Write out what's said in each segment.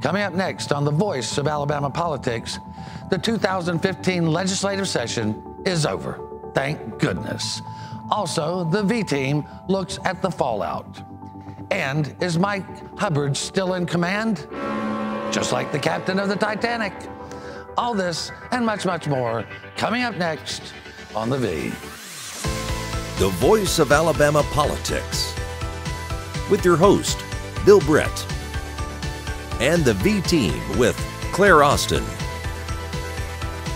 Coming up next on The Voice of Alabama Politics, the 2015 legislative session is over. Thank goodness. Also, the V-team looks at the fallout. And is Mike Hubbard still in command? Just like the captain of the Titanic. All this and much, much more coming up next on The V. The Voice of Alabama Politics with your host, Bill Britt, and the V-team with Claire Austin,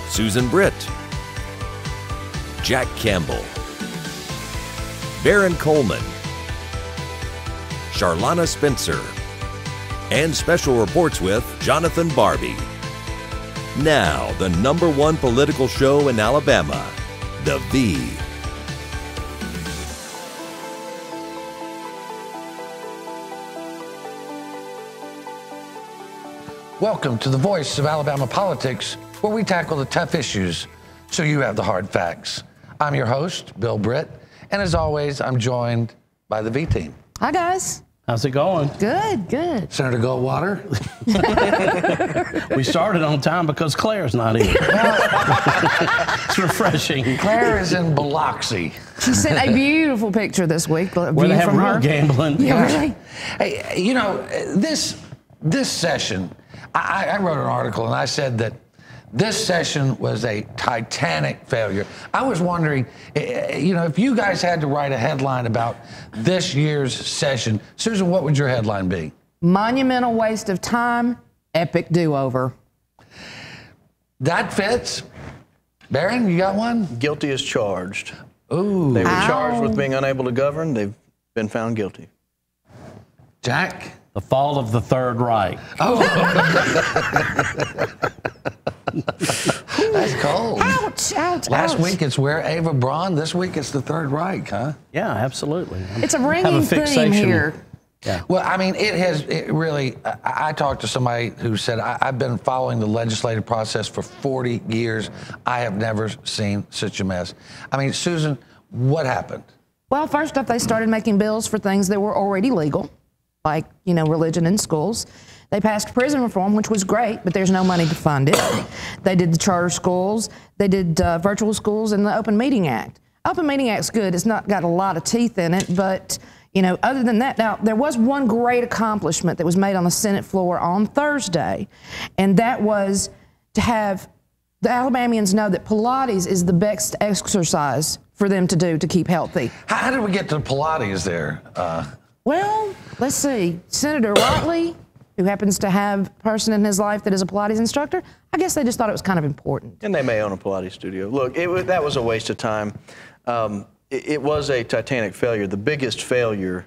Susan Britt, Jack Campbell, Baron Coleman, Charlana Spencer, and special reports with Jonathan Barbie. Now, the #1 political show in Alabama, The V. Welcome to The Voice of Alabama Politics, where we tackle the tough issues so you have the hard facts. I'm your host, Bill Britt, and as always, I'm joined by the V-team. Hi, guys. How's it going? Good, good. Senator Goldwater. We started on time because Claire's not here. It's refreshing. Claire is in Biloxi. She sent a beautiful picture this week. Where they have real gambling. Yeah, really? Hey, you know, this session, I wrote an article and I said that this session was a Titanic failure. I was wondering, you know, if you guys had to write a headline about this year's session, Susan, what would your headline be? Monumental waste of time, epic do-over. That fits. Baron, you got one? Guilty as charged. Ooh. They were charged with being unable to govern. They've been found guilty. Jack? The fall of the Third Reich. Oh. That's cold. Ouch, ouch, Last ouch. week it's Where Ava Braun. This week it's the Third Reich, huh? Yeah, absolutely. It's a ringing theme here. Yeah. Well, I mean, it really, I talked to somebody who said, I've been following the legislative process for 40 years. I have never seen such a mess. I mean, Susan, what happened? Well, first off, they started making bills for things that were already legal, like, you know, religion in schools. They passed prison reform, which was great, but there's no money to fund it. They did the charter schools. They did virtual schools and the Open Meeting Act. Open Meeting Act's good. It's not got a lot of teeth in it, but, you know, other than that, now, there was one great accomplishment that was made on the Senate floor on Thursday, and that was to have the Alabamians know that Pilates is the best exercise for them to do to keep healthy. How did we get to Pilates there? Well, let's see. Senator Whiteley, who happens to have a person in his life that is a Pilates instructor, I guess they just thought it was kind of important. And they may own a Pilates studio. Look, that was a waste of time. It was a Titanic failure. The biggest failure,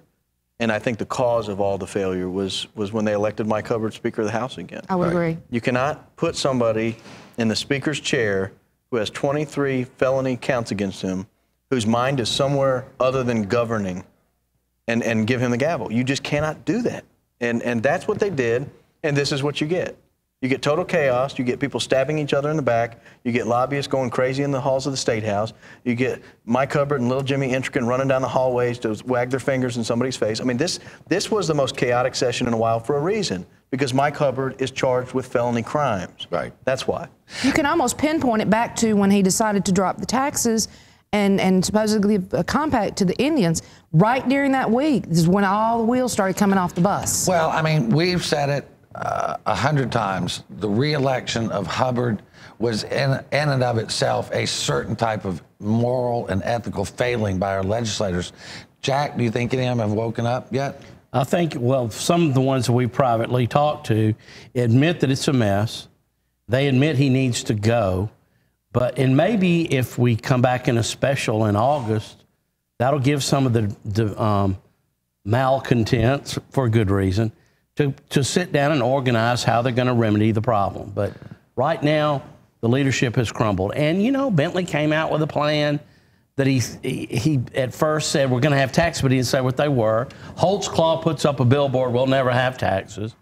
and I think the cause of all the failure, was when they elected Mike Hubbard Speaker of the House again. I would agree. You cannot put somebody in the Speaker's chair who has 23 felony counts against him, whose mind is somewhere other than governing, and give him the gavel. You just cannot do that. And that's what they did, and this is what you get. You get total chaos. You get people stabbing each other in the back. You get lobbyists going crazy in the halls of the State House. You get Mike Hubbard and little Jimmy Intrican running down the hallways to wag their fingers in somebody's face. I mean, this was the most chaotic session in a while for a reason, because Mike Hubbard is charged with felony crimes. Right. That's why. You can almost pinpoint it back to when he decided to drop the taxes and supposedly a compact to the Indians. Right during that week, this is when all the wheels started coming off the bus. Well, I mean, we've said it 100 times. The re-election of Hubbard was in and of itself a certain type of moral and ethical failing by our legislators. Jack, do you think any of them have woken up yet? I think, well, some of the ones that we privately talked to admit that it's a mess. They admit he needs to go. And maybe if we come back in a special in August, that'll give some of the malcontents, for a good reason, to sit down and organize how they're going to remedy the problem. But right now, the leadership has crumbled. And, you know, Bentley came out with a plan that he at first said we're going to have taxes, but he didn't say what they were. Holtzclaw puts up a billboard, we'll never have taxes.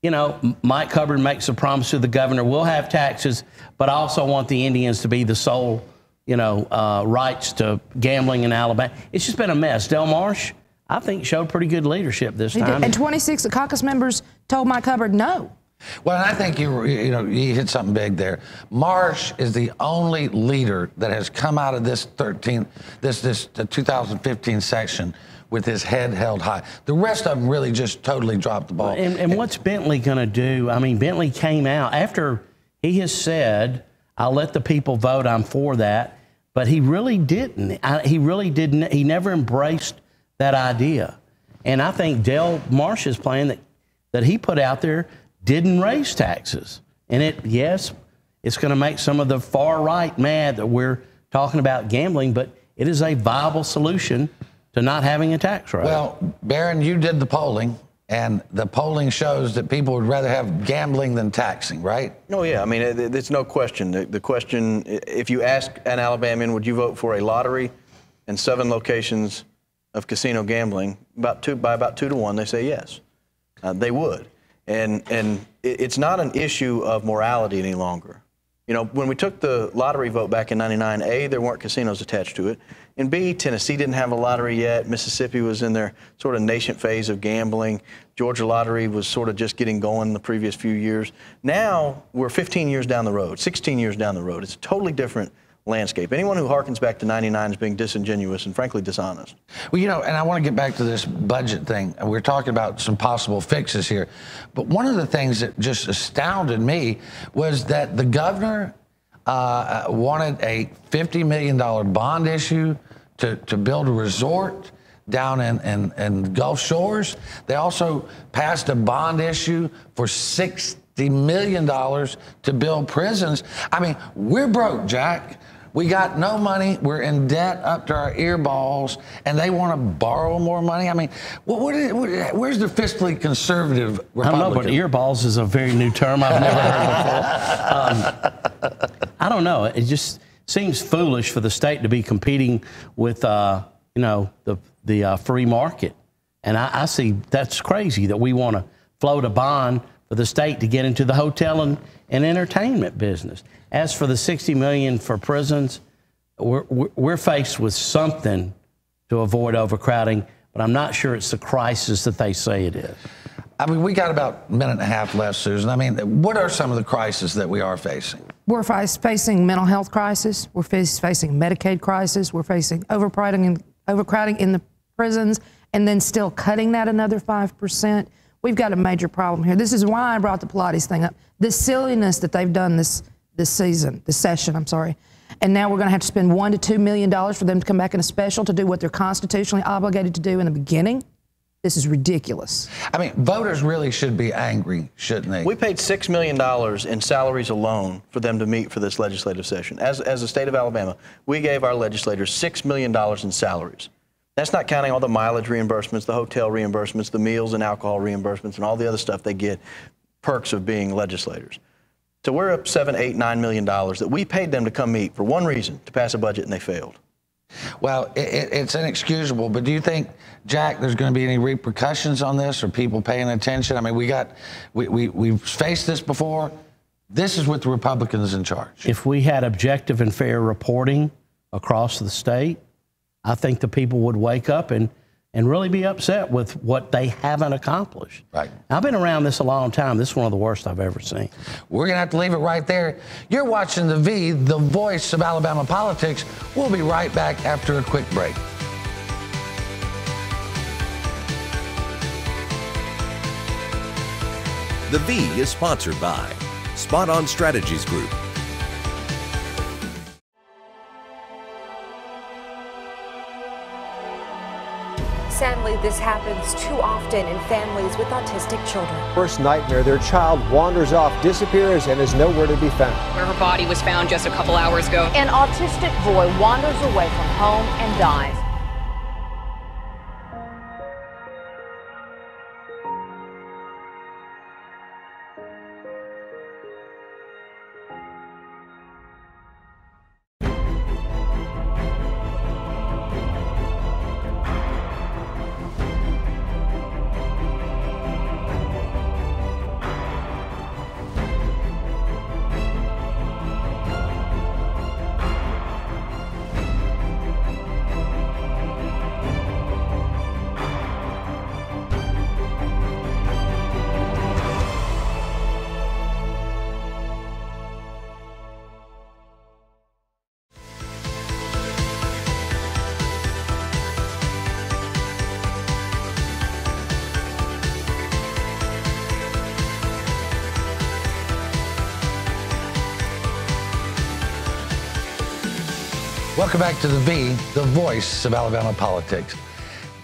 You know, Mike Hubbard makes a promise to the governor, we'll have taxes, but I also want the Indians to be the sole, you know, rights to gambling in Alabama. It's just been a mess. Del Marsh, I think showed pretty good leadership this He did. time. And 26 of caucus members told Mike Hubbard no. Well, and I think you hit something big there. Marsh is the only leader that has come out of this 2015 section with his head held high. The rest of them really just totally dropped the ball. And what's Bentley going to do? I mean, Bentley came out after he has said, I'll let the people vote, I'm for that, but he really didn't. He never embraced that idea. And I think Dale Marsh's plan that he put out there didn't raise taxes. And it's going to make some of the far right mad that we're talking about gambling, but it is a viable solution to not having a tax rate. Well, Barron, you did the polling, and the polling shows that people would rather have gambling than taxing, right? Oh, yeah. I mean, it's no question. The question, if you ask an Alabamian, would you vote for a lottery and 7 locations of casino gambling, by about 2 to 1, they say yes. They would. And it's not an issue of morality any longer. You know, when we took the lottery vote back in '99, A, there weren't casinos attached to it, and B, Tennessee didn't have a lottery yet. Mississippi was in their sort of nascent phase of gambling. Georgia lottery was sort of just getting going the previous few years. Now we're 15 years down the road, 16 years down the road. It's a totally different landscape. Anyone who harkens back to '99 is being disingenuous and frankly dishonest. Well, and I want to get back to this budget thing. We're talking about some possible fixes here. But one of the things that just astounded me was that the governor wanted a $50 million bond issue to build a resort down in Gulf Shores. They also passed a bond issue for $60 million to build prisons. I mean, we're broke, Jack. We got no money. We're in debt up to our earballs, and they want to borrow more money. I mean, where's the fiscally conservative Republican? I don't know, but earballs is a very new term I've never heard before. I don't know. It just seems foolish for the state to be competing with, the free market. And I see that's crazy that we want to float a bond for the state to get into the hotel and entertainment business. As for the $60 million for prisons, we're faced with something to avoid overcrowding, but I'm not sure it's the crisis that they say it is. I mean, we got about a minute and a half left, Susan. I mean, what are some of the crises that we are facing? We're facing mental health crisis. We're facing Medicaid crisis. We're facing overcrowding in the prisons, and then still cutting that another 5%. We've got a major problem here. This is why I brought the Pilates thing up. The silliness that they've done this session, and now we're going to have to spend $1 to $2 million for them to come back in a special to do what they're constitutionally obligated to do in the beginning. This is ridiculous. I mean, voters really should be angry, shouldn't they? We paid $6 million in salaries alone for them to meet for this legislative session. As the state of Alabama, we gave our legislators $6 million in salaries. That's not counting all the mileage reimbursements, the hotel reimbursements, the meals and alcohol reimbursements, and all the other stuff they get, perks of being legislators. So we're up $7, $8, $9 million that we paid them to come meet for one reason, to pass a budget, and they failed. Well, it's inexcusable, but do you think, Jack, there's going to be any repercussions on this or people paying attention? I mean, we've faced this before. This is with the Republicans in charge. If we had objective and fair reporting across the state, I think the people would wake up and really be upset with what they haven't accomplished. Right. I've been around this a long time. This is one of the worst I've ever seen. We're going to have to leave it right there. You're watching The V, the voice of Alabama politics. We'll be right back after a quick break. The V is sponsored by Spot On Strategies Group. Sadly, this happens too often in families with autistic children. First nightmare, their child wanders off, disappears, and is nowhere to be found. Where her body was found just a couple hours ago. An autistic boy wanders away from home and dies. Welcome back to the voice of Alabama politics.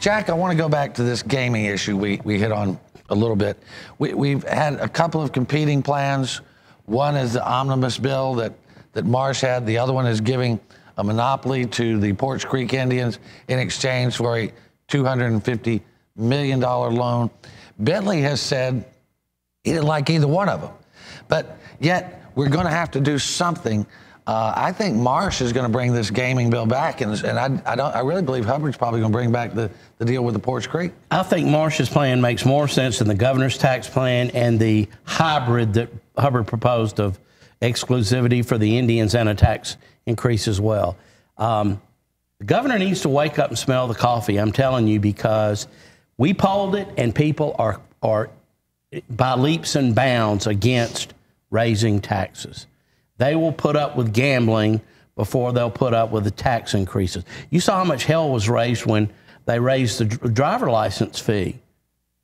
Jack, I want to go back to this gaming issue we hit on a little bit. We've had a couple of competing plans. One is the omnibus bill that Marsh had. The other one is giving a monopoly to the Porch Creek Indians in exchange for a $250 million loan. Bentley has said he didn't like either one of them. But yet we're going to have to do something. I think Marsh is going to bring this gaming bill back, and I really believe Hubbard's probably going to bring back the deal with the Porch Creek. I think Marsh's plan makes more sense than the governor's tax plan and the hybrid that Hubbard proposed of exclusivity for the Indians and a tax increase as well. The governor needs to wake up and smell the coffee, I'm telling you, because we polled it and people are by leaps and bounds against raising taxes. They will put up with gambling before they'll put up with the tax increases. You saw how much hell was raised when they raised the driver license fee.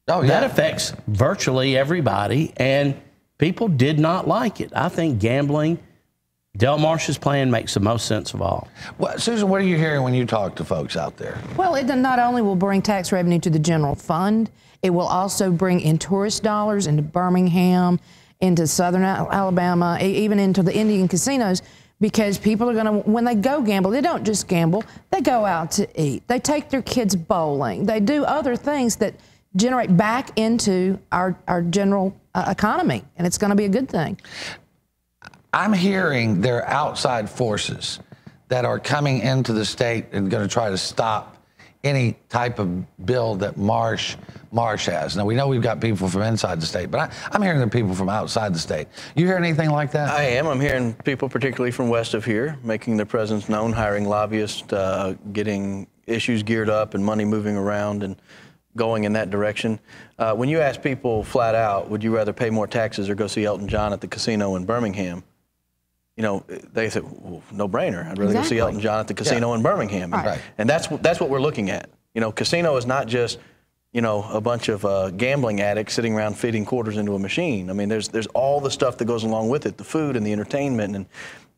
Oh, yeah. That affects virtually everybody, and people did not like it. I think gambling, Del Marsh's plan makes the most sense of all. Well, Susan, what are you hearing when you talk to folks out there? Well, it not only will bring tax revenue to the general fund, it will also bring in tourist dollars into Birmingham, into southern Alabama, even into the Indian casinos, because people are going to, when they go gamble, they don't just gamble, they go out to eat. They take their kids bowling. They do other things that generate back into our general economy, and it's going to be a good thing. I'm hearing there are outside forces that are coming into the state and going to try to stop any type of bill that Marsh has. Now, we know we've got people from inside the state, but I'm hearing there are people from outside the state. You hear anything like that? I am. I'm hearing people, particularly from west of here, making their presence known, hiring lobbyists, getting issues geared up and money moving around and going in that direction. When you ask people flat out, would you rather pay more taxes or go see Elton John at the casino in Birmingham? You know, they say, well, no brainer. I'd rather go see Elton John at the casino in Birmingham. Right. And that's what we're looking at. You know, casino is not just, you know, a bunch of gambling addicts sitting around feeding quarters into a machine. I mean, there's all the stuff that goes along with it, the food and the entertainment,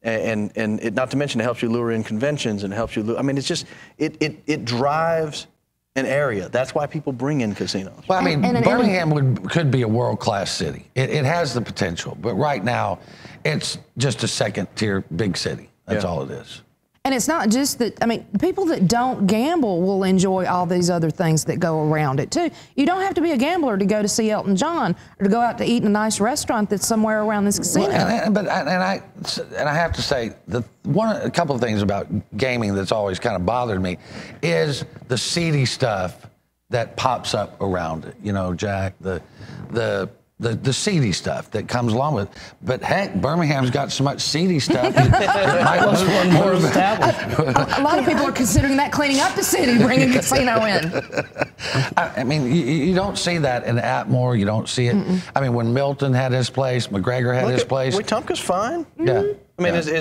and it, not to mention it helps you lure in conventions and helps you. I mean, it's just it drives an area. That's why people bring in casinos. Well, I mean, Birmingham could be a world-class city. It has the potential, but right now, it's just a second-tier big city. That's all it is. And it's not just that, I mean, people that don't gamble will enjoy all these other things that go around it, too. You don't have to be a gambler to go to see Elton John or to go out to eat in a nice restaurant that's somewhere around this casino. Well, I have to say, a couple of things about gaming that's always kind of bothered me is the seedy stuff that pops up around it. You know, Jack, the seedy stuff that comes along with it. But heck, Birmingham's got so much seedy stuff. A lot of people are considering that cleaning up the city, bringing a casino in. I mean, you don't see that in Atmore. You don't see it. I mean, when Milton had his place, McGregor had his place. Wetumpka's fine. Yeah. I mean, is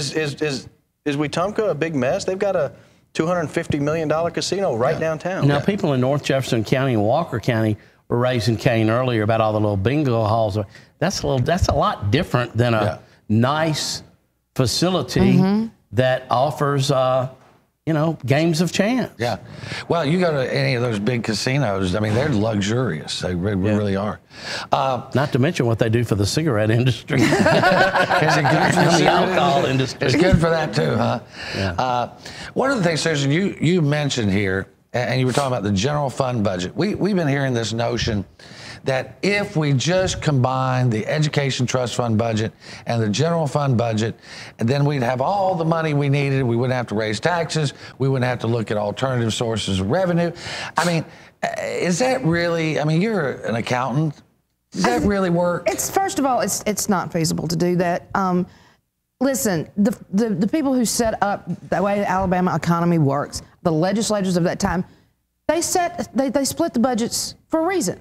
Wetumpka a big mess? They've got a $250 million casino right downtown. Now, people in North Jefferson County and Walker County were raising Cain earlier about all the little bingo halls. That's a lot different than a nice facility that offers, you know, games of chance. Yeah. Well, you go to any of those big casinos, I mean, they're luxurious. They really are. Not to mention what they do for the cigarette industry. Is it good for the alcohol industry? It's good for that too, huh? Yeah. One of the things, Susan, you mentioned here, and you were talking about the general fund budget. We've been hearing this notion that if we just combine the education trust fund budget and the general fund budget, and then we'd have all the money we needed. We wouldn't have to raise taxes. We wouldn't have to look at alternative sources of revenue. I mean, is that really, I mean, you're an accountant. Does that really work? First of all, it's not feasible to do that. Listen, the people who set up the way the Alabama economy works, the legislators of that time, they split the budgets for a reason.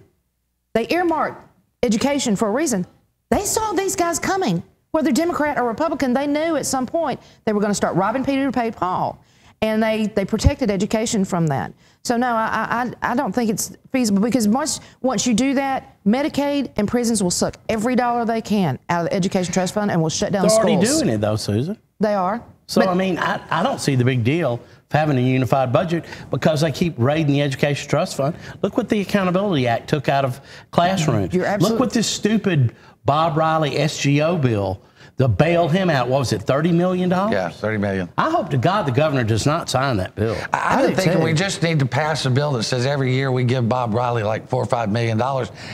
They earmarked education for a reason. They saw these guys coming. Whether Democrat or Republican, they knew at some point they were going to start robbing Peter to pay Paul. And they protected education from that. So no, I don't think it's feasible, because once you do that, Medicaid and prisons will suck every dollar they can out of the education trust fund and will shut down schools. They're already doing it though, Susan. They are. So, I mean, I don't see the big deal of having a unified budget because they keep raiding the Education Trust Fund. Look what the Accountability Act took out of classrooms. Look what this stupid Bob Riley SGO bill, they bailed him out. What was it, $30 million? Yeah, $30 million. I hope to God the governor does not sign that bill. I've been thinking we just need to pass a bill that says every year we give Bob Riley like $4 or $5 million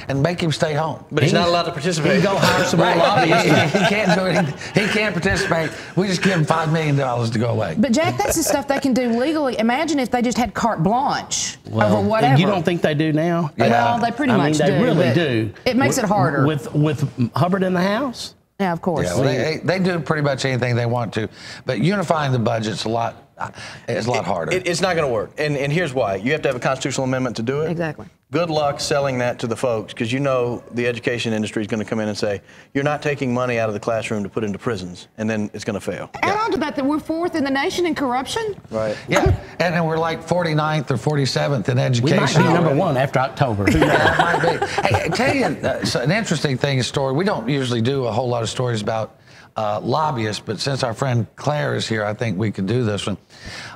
and make him stay home. But he's not allowed to participate. He can go hire some more lobbyists. He can't do it. He can't participate. We just give him $5 million to go away. But Jack, that's the stuff they can do legally. Imagine if they just had carte blanche over whatever. You don't think they do now? Yeah. Well, they pretty much do. They really do. It makes it harder. With Hubbard in the House? Yeah, of course. Yeah, well, they do pretty much anything they want to, but unifying the budget's a lot harder. It's not going to work, and here's why. You have to have a constitutional amendment to do it. Exactly. Good luck selling that to the folks, because you know the education industry is going to come in and say, you're not taking money out of the classroom to put into prisons, and then it's going to fail. Add on to that we're fourth in the nation in corruption. Right. Yeah, and then we're like 49th or 47th in education. We might be number one after October. Yeah, that might be. Hey, I tell you, an interesting thing, story. We don't usually do a whole lot of stories about lobbyists, but since our friend Claire is here, I think we could do this one.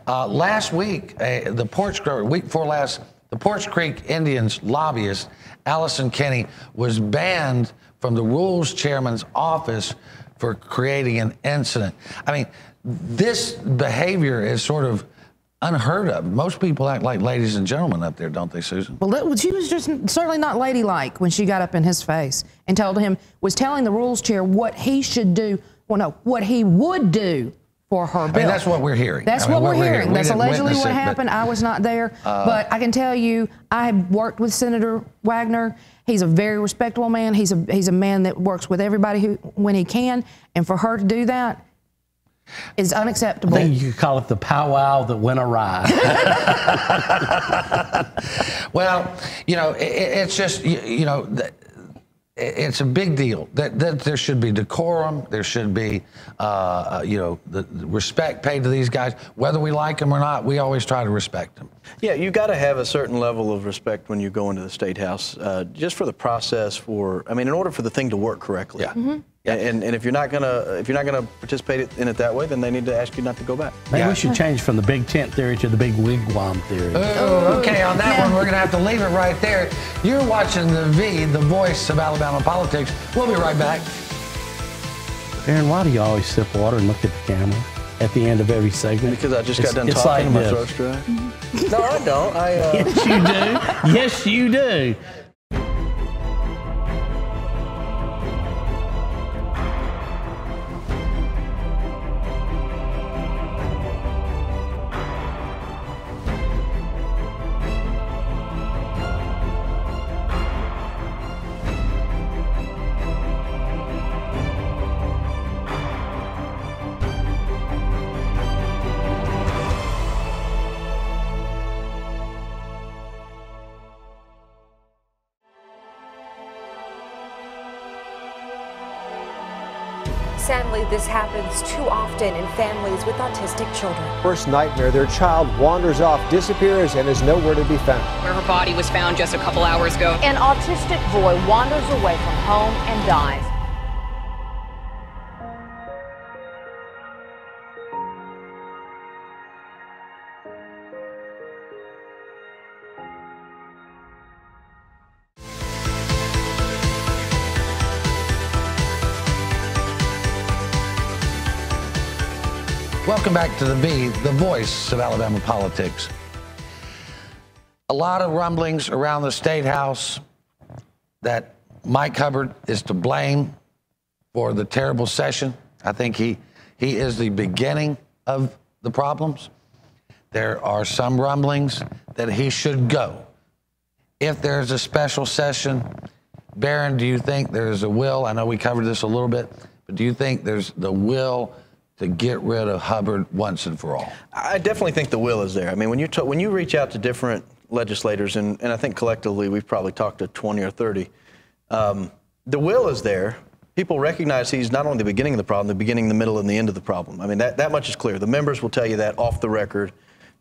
Last week, week before last, the Porch Creek Indians lobbyist, Allison Kenny, was banned from the rules chairman's office for creating an incident. I mean, this behavior is sort of unheard of. Most people act like ladies and gentlemen up there, don't they, Susan? Well, she was just certainly not ladylike when she got up in his face and was telling the rules chair what he should do, what he would do for her bill. I mean, that's what we're hearing. That's what we're hearing. That's allegedly what happened. I was not there. But I can tell you, I have worked with Senator Wagner. He's a very respectable man. He's a man that works with everybody when he can. And for her to do that is unacceptable. I think you could call it the powwow that went awry. Well, it's just, it's a big deal that there should be decorum. There should be, the respect paid to these guys. Whether we like them or not, we always try to respect them. Yeah, you got to have a certain level of respect when you go into the State House, just for the process. In order for the thing to work correctly. Yeah. Mm-hmm. Yeah. And if you're not gonna participate in it that way, then they need to ask you not to go back. Maybe we should change from the big tent theory to the big wigwam theory. Oh, okay. On that one, we're gonna have to leave it right there. You're watching the voice of Alabama politics. We'll be right back. Aaron, why do you always sip water and look at the camera at the end of every segment? Because I just got done talking and my throat's dry. No, I don't. Yes, you do. Yes, you do. Sadly, this happens too often in families with autistic children. First nightmare, their child wanders off, disappears, and is nowhere to be found. Where her body was found just a couple hours ago. An autistic boy wanders away from home and dies. Welcome back to the voice of Alabama politics. A lot of rumblings around the State House that Mike Hubbard is to blame for the terrible session. I think he is the beginning of the problems. There are some rumblings that he should go. If there's a special session, Barron, do you think there's a will? I know we covered this a little bit, but do you think there's the will to get rid of Hubbard once and for all? I definitely think the will is there. I mean, when you reach out to different legislators, and I think collectively we've probably talked to 20 or 30, the will is there. People recognize he's not only the beginning of the problem, the beginning, the middle, and the end of the problem. I mean, that much is clear. The members will tell you that off the record.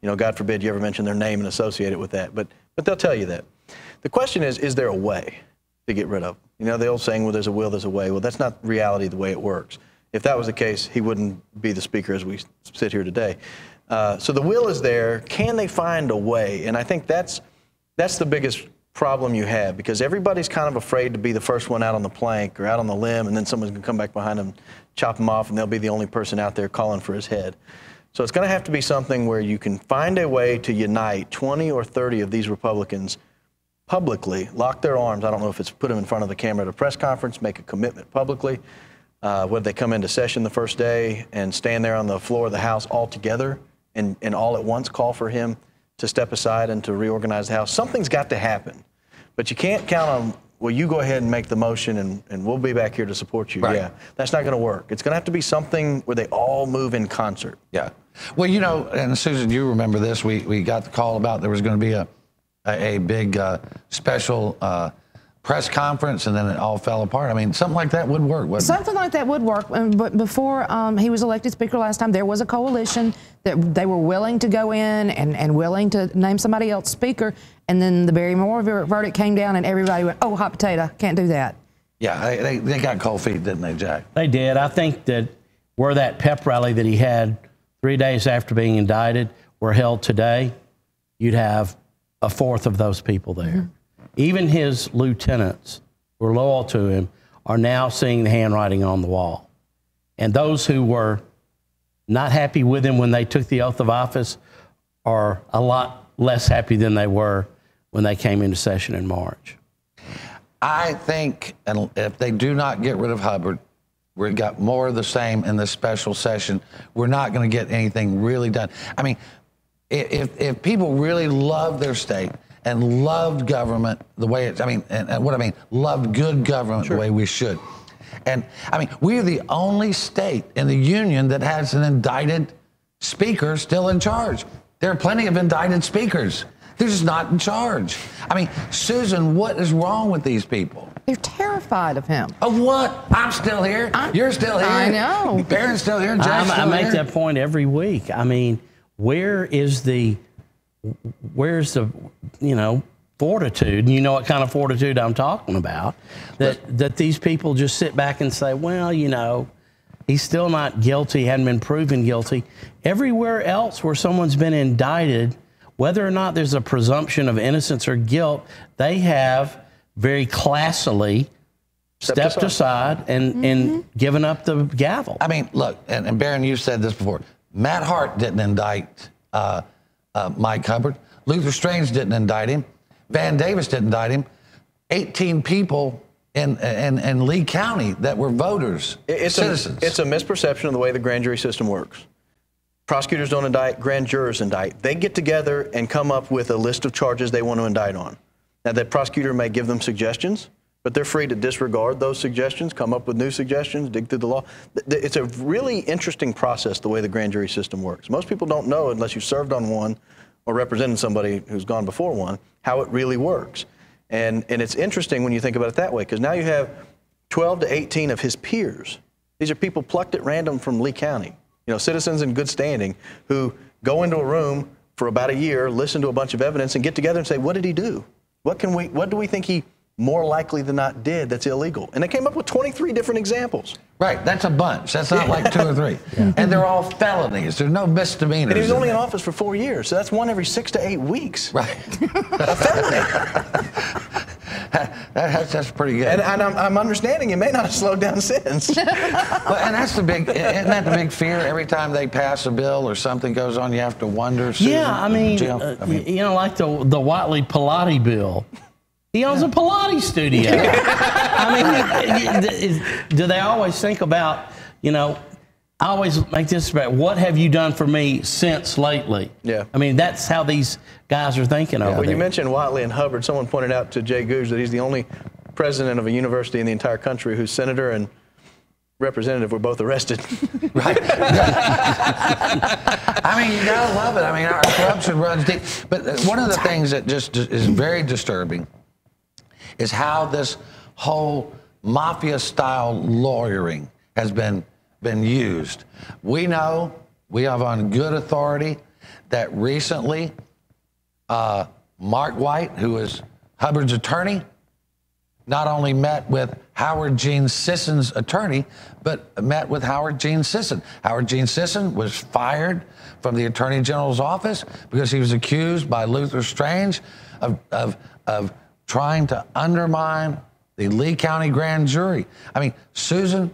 God forbid you ever mention their name and associate it with that, but they'll tell you that. The question is there a way to get rid of him? The old saying, well, there's a will, there's a way. Well, that's not reality the way it works. If that was the case, he wouldn't be the speaker as we sit here today. So the will is there. Can they find a way? And I think that's the biggest problem you have, because everybody's kind of afraid to be the first one out on the plank or out on the limb, and then someone's going to come back behind them, chop him off, and they'll be the only person out there calling for his head. So it's going to have to be something where you can find a way to unite 20 or 30 of these Republicans publicly, lock their arms. I don't know if it's put them in front of the camera at a press conference, make a commitment publicly, whether they come into session the first day and stand there on the floor of the House all together and all at once call for him to step aside and to reorganize the House. Something's got to happen. But you can't count on, well, you go ahead and make the motion and we'll be back here to support you. Right. Yeah, that's not going to work. It's going to have to be something where they all move in concert. Yeah. Well, you know, and Susan, you remember this. We got the call about there was going to be a big special press conference, and then it all fell apart. I mean, something like that would work, wouldn't it? Something like that would work. But before he was elected speaker last time, there was a coalition that they were willing to go in and willing to name somebody else speaker. And then the Barry Moore verdict came down, and everybody went, oh, hot potato, can't do that. Yeah, they got cold feet, didn't they, Jack? They did. I think that where that pep rally that he had 3 days after being indicted were held today, you'd have a fourth of those people there. Mm-hmm. Even his lieutenants who were loyal to him are now seeing the handwriting on the wall. And those who were not happy with him when they took the oath of office are a lot less happy than they were when they came into session in March. I think if they do not get rid of Hubbard, we've got more of the same in this special session. We're not going to get anything really done. I mean, if people really love their state and loved government the way it's, loved good government the way we should. And I mean, we're the only state in the union that has an indicted speaker still in charge. There are plenty of indicted speakers. They're just not in charge. I mean, Susan, what is wrong with these people? They're terrified of him. Of what? I'm still here. You're still here. I know. Barron's still here. Jack's still I make here. that point every week. I mean, where's the fortitude? And you know what kind of fortitude I'm talking about. That these people just sit back and say, well, he's still not guilty, hadn't been proven guilty. Everywhere else where someone's been indicted, whether or not there's a presumption of innocence or guilt, they have very classily stepped aside and given up the gavel. I mean, look, and Barron, you've said this before. Matt Hart didn't indict Mike Hubbard. Luther Strange didn't indict him. Van Davis didn't indict him. 18 people in Lee County that were voters, citizens. It's a misperception of the way the grand jury system works. Prosecutors don't indict, grand jurors indict. They get together and come up with a list of charges they want to indict on. Now, that prosecutor may give them suggestions, but they're free to disregard those suggestions, come up with new suggestions, dig through the law. It's a really interesting process, the way the grand jury system works. Most people don't know, unless you've served on one or represented somebody who's gone before one, how it really works. And it's interesting when you think about it that way, because now you have 12 to 18 of his peers. These are people plucked at random from Lee County, citizens in good standing who go into a room for about a year, listen to a bunch of evidence, and get together and say, what did he do? What do we think he more likely than not did that's illegal? And they came up with 23 different examples. Right, that's a bunch. That's not like 2 or 3. Yeah. And they're all felonies. There's no misdemeanors. And he was only in office for 4 years, so that's one every 6 to 8 weeks. Right. A felony. That's pretty good. And I'm understanding it may not have slowed down since. Well, and isn't that the big fear? Every time they pass a bill or something goes on, you have to wonder. Yeah, like the Watley Pilates bill. He owns a Pilates studio. Do they always think about, I always make this about, what have you done for me since lately? Yeah. I mean, that's how these guys are thinking over there. You mentioned Watley and Hubbard. Someone pointed out to Jay Gouge that he's the only president of a university in the entire country whose senator and representative were both arrested. Right. I mean, you gotta love it. I mean, our corruption runs deep. But one of the things that just is very disturbing is how this whole mafia-style lawyering has been used. We know, we have on good authority that recently Mark White, who is Hubbard's attorney, not only met with Howard Gene Sisson's attorney, but met with Howard Gene Sisson. Howard Gene Sisson was fired from the Attorney General's office because he was accused by Luther Strange of trying to undermine the Lee County grand jury. I mean, Susan,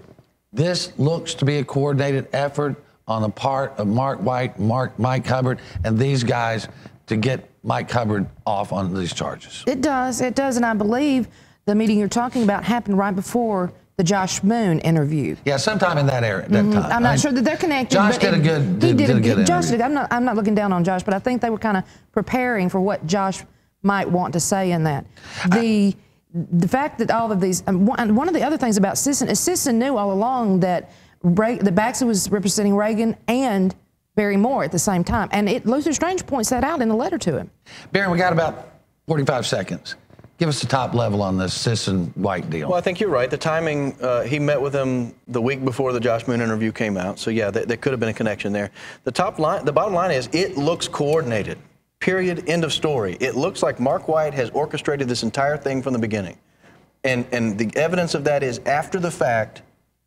this looks to be a coordinated effort on the part of Mark White, Mike Hubbard, and these guys to get Mike Hubbard off on these charges. It does, and I believe the meeting you're talking about happened right before the Josh Moon interview. Yeah, sometime in that era, that time. I'm not sure that they're connected. Josh did a good Josh interview. did. I'm not looking down on Josh, but I think they were kind of preparing for what Josh might want to say in that. The fact that all of these, one of the other things about Sisson is Sisson knew all along that Baxter was representing Reagan and Barry Moore at the same time, and Luther Strange points that out in a letter to him. Barry, we got about 45 seconds. Give us the top level on this Sisson-White deal. Well, I think you're right. The timing, he met with him the week before the Josh Moon interview came out. So, yeah, there could have been a connection there. The bottom line is it looks coordinated. Period. End of story. It looks like Mark White has orchestrated this entire thing from the beginning. And the evidence of that is after the fact,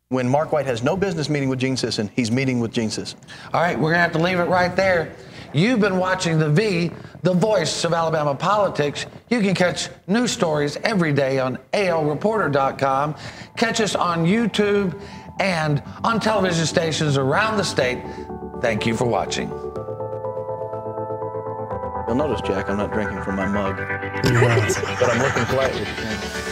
when Mark White has no business meeting with Gene Sisson, he's meeting with Gene Sisson. All right, we're going to have to leave it right there. You've been watching The V, the voice of Alabama politics. You can catch news stories every day on alreporter.com. Catch us on YouTube and on television stations around the state. Thank you for watching. You'll notice, Jack, I'm not drinking from my mug, but I'm looking politely.